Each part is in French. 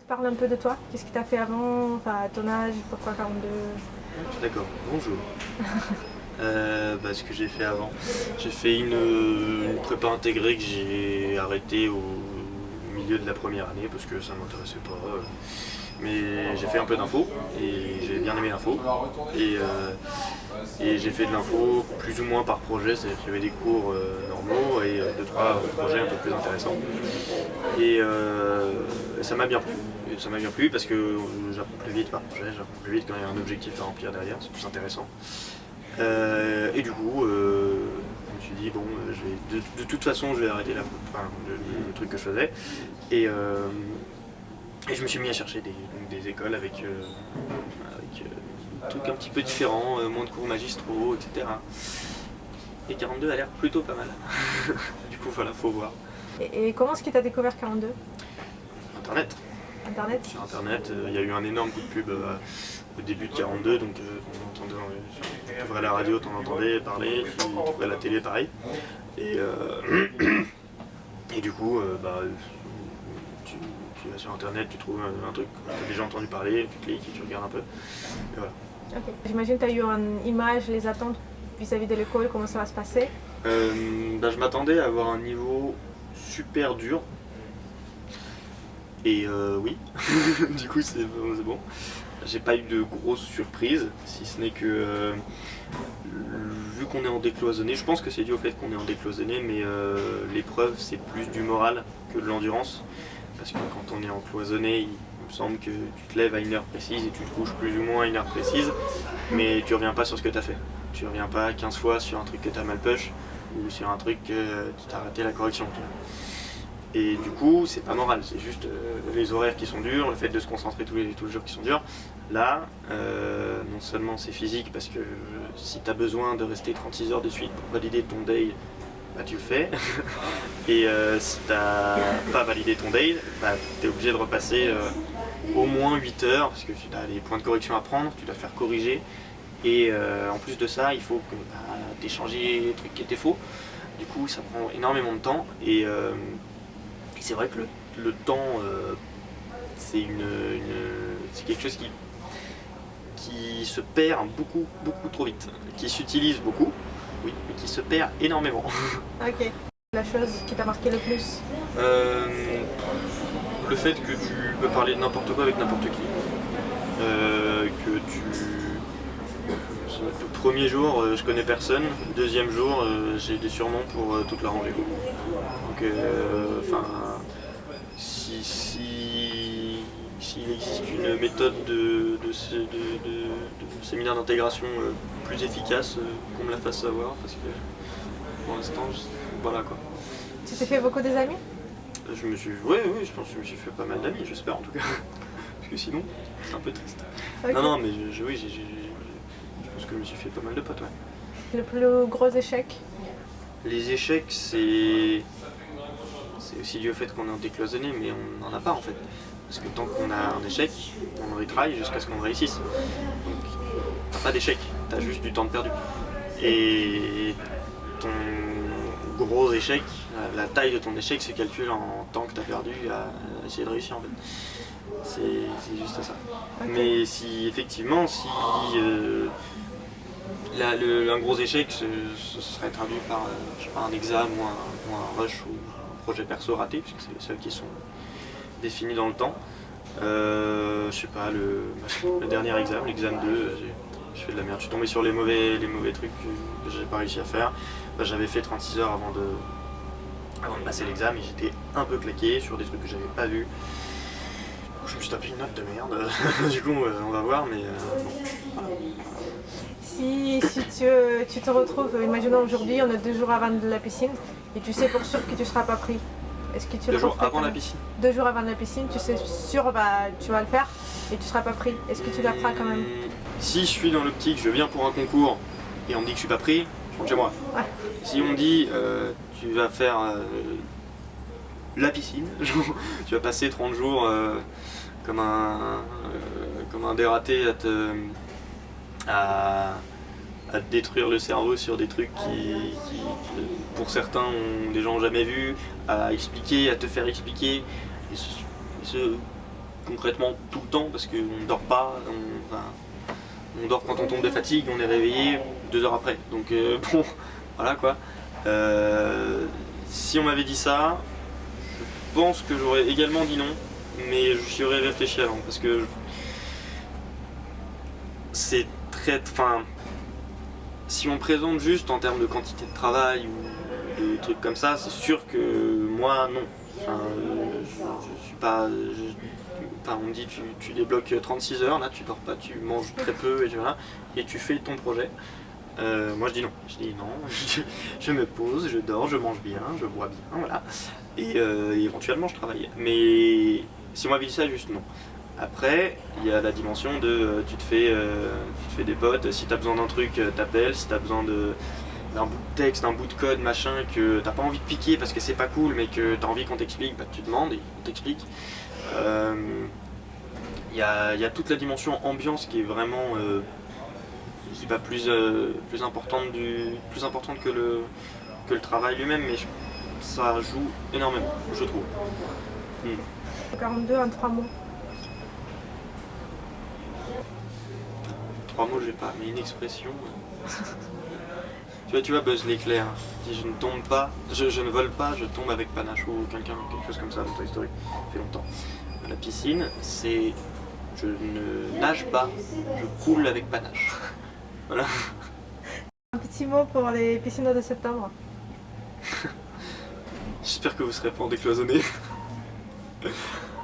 Parle un peu de toi. Qu'est-ce que tu as fait avant, enfin à ton âge, pourquoi 42? D'accord, bonjour. Ce que j'ai fait avant. J'ai fait une prépa intégrée que j'ai arrêtée au milieu de la première année parce que ça m'intéressait pas. Mais j'ai fait un peu d'info et j'ai bien aimé l'info. Et j'ai fait de l'info plus ou moins par projet, c'est-à-dire qu'il y avait des cours normaux et 2-3 projets un peu plus intéressants. Et ça m'a bien plu. Et ça m'a bien plu parce que j'apprends plus vite par projet, j'apprends plus vite quand il y a un objectif à remplir derrière, c'est plus intéressant. Et du coup, je me suis dit, bon, de toute façon, je vais arrêter le truc que je faisais. Et je me suis mis à chercher des écoles avec des trucs un petit peu différents, moins de cours magistraux, etc. Et 42 a l'air plutôt pas mal. Du coup, voilà, faut voir. Et comment est-ce que tu as découvert 42? Internet. Internet? Sur Internet, il y a eu un énorme coup de pub au début de 42, donc on entendait, tu ouvrais la radio, t'en entendais parler, tu ouvrais la télé, pareil. Et du coup, tu vas sur Internet, tu trouves un truc que tu as déjà entendu parler, tu cliques et tu regardes un peu. Et voilà. Ok. J'imagine que tu as eu une image, les attentes vis-à-vis de l'école, comment ça va se passer? Je m'attendais à avoir un niveau super dur. Et oui, du coup c'est bon. J'ai pas eu de grosses surprises, si ce n'est que vu qu'on est en décloisonné, je pense que c'est dû au fait qu'on est en décloisonné, mais l'épreuve c'est plus du moral que de l'endurance. Parce que quand on est en cloisonné, il me semble que tu te lèves à une heure précise et tu te couches plus ou moins à une heure précise, mais tu reviens pas sur ce que tu as fait. Tu reviens pas 15 fois sur un truc que tu as mal push ou sur un truc que tu t'as raté la correction. Et du coup, c'est pas moral, c'est juste les horaires qui sont durs, le fait de se concentrer tous les jours qui sont durs. Là, non seulement c'est physique, parce que si tu as besoin de rester 36 heures de suite pour valider ton day, bah tu le fais. Et si t'as pas validé ton day, bah tu es obligé de repasser au moins 8 heures, parce que tu as des points de correction à prendre, tu dois faire corriger. Et en plus de ça, il faut que tu aies changé les trucs qui étaient faux. Du coup, ça prend énormément de temps. Et c'est vrai que le temps, c'est quelque chose qui se perd beaucoup trop vite, qui s'utilise beaucoup, oui, mais qui se perd énormément. Ok. La chose qui t'a marqué le plus? Le fait que tu peux parler de n'importe quoi avec n'importe qui, le premier jour, je connais personne, le deuxième jour, j'ai des surnoms pour toute la rangée. Donc, s'il existe une méthode de séminaire d'intégration plus efficace, qu'on me la fasse savoir, parce que pour l'instant, voilà quoi. Tu t'es fait beaucoup des amis? Oui, je pense que je me suis fait pas mal d'amis, j'espère en tout cas. Parce que sinon, c'est un peu triste. Okay. Non, mais je pense que je me suis fait pas mal de potes, ouais. Le plus gros échec? Les échecs, c'est aussi dû au fait qu'on est en décloisonné, mais on n'en a pas en fait. Parce que tant qu'on a un échec, on retravaille jusqu'à ce qu'on réussisse. Donc, t'as pas d'échec, t'as juste du temps de perdu. Et ton gros échec, la taille de ton échec se calcule en temps que t'as perdu à essayer de réussir en fait. C'est juste ça. Okay. Mais si effectivement, un gros échec ce serait traduit par je sais pas, un examen ou un rush ou un projet perso raté, puisque c'est les seuls qui sont définis dans le temps. Je sais pas, le dernier examen, l'examen 2, je fais de la merde. Je suis tombé sur les mauvais trucs que j'ai pas réussi à faire. J'avais fait 36 heures avant de passer l'examen et j'étais un peu claqué sur des trucs que j'avais pas vus. Je me suis tapé une note de merde. Du coup, on va voir, mais bon. Voilà. Si tu te retrouves, imaginons aujourd'hui, on est 2 jours avant de la piscine et tu sais pour sûr que tu ne seras pas pris. Est-ce que tu 2 jours avant la piscine? 2 jours avant la piscine, tu sais sûr tu vas le faire et tu ne seras pas pris. Est-ce que tu la feras quand même? Si je suis dans l'optique, je viens pour un concours et on me dit que je suis pas pris, je rentre chez moi. Ouais. Si on me dit tu vas faire la piscine, tu vas passer 30 jours comme un dératé à te détruire le cerveau sur des trucs qui pour certains les gens n'ont jamais vu, à expliquer, à te faire expliquer, et se concrètement tout le temps parce qu'on ne dort pas, on dort quand on tombe de fatigue, on est réveillé 2 heures après. Donc bon, voilà quoi. Si on m'avait dit ça, je pense que j'aurais également dit non, mais j'y aurais réfléchi avant parce que c'est très. Enfin, si on présente juste en termes de quantité de travail ou des trucs comme ça, c'est sûr que moi non. Enfin, je suis pas. Enfin, on me dit tu débloques 36 heures, là tu dors pas, tu manges très peu et tu fais ton projet. Moi je dis non, je me pose, je dors, je mange bien, je bois bien, voilà. Et éventuellement je travaille. Mais si on m'avait dit ça, juste non. Après, il y a la dimension de tu te fais des potes, si tu as besoin d'un truc, t'appelles, si tu as besoin d'un bout de texte, d'un bout de code, machin, que t'as pas envie de piquer parce que c'est pas cool, mais que t'as envie qu'on t'explique, bah tu demandes et on t'explique. Il y a toute la dimension ambiance qui est vraiment qui va plus importante que le travail lui-même, mais ça joue énormément, je trouve. 42 en 3 mots. 3 mots, j'ai pas, mais une expression. Tu vois Buzz l'éclair, dit je ne tombe pas, je ne vole pas, je tombe avec panache ou quelque chose comme ça dans Toy Story, ça fait longtemps. La piscine, c'est je ne nage pas, je coule avec panache. Voilà. Un petit mot pour les piscines de septembre. J'espère que vous serez pas en décloisonné.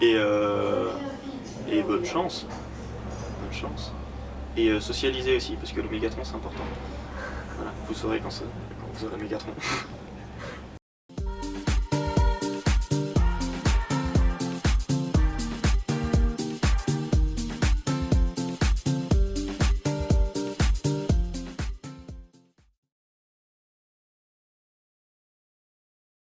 Et bonne chance. Bonne chance. Et socialiser aussi, parce que le Mégatron c'est important. Voilà, vous saurez quand vous aurez le Mégatron.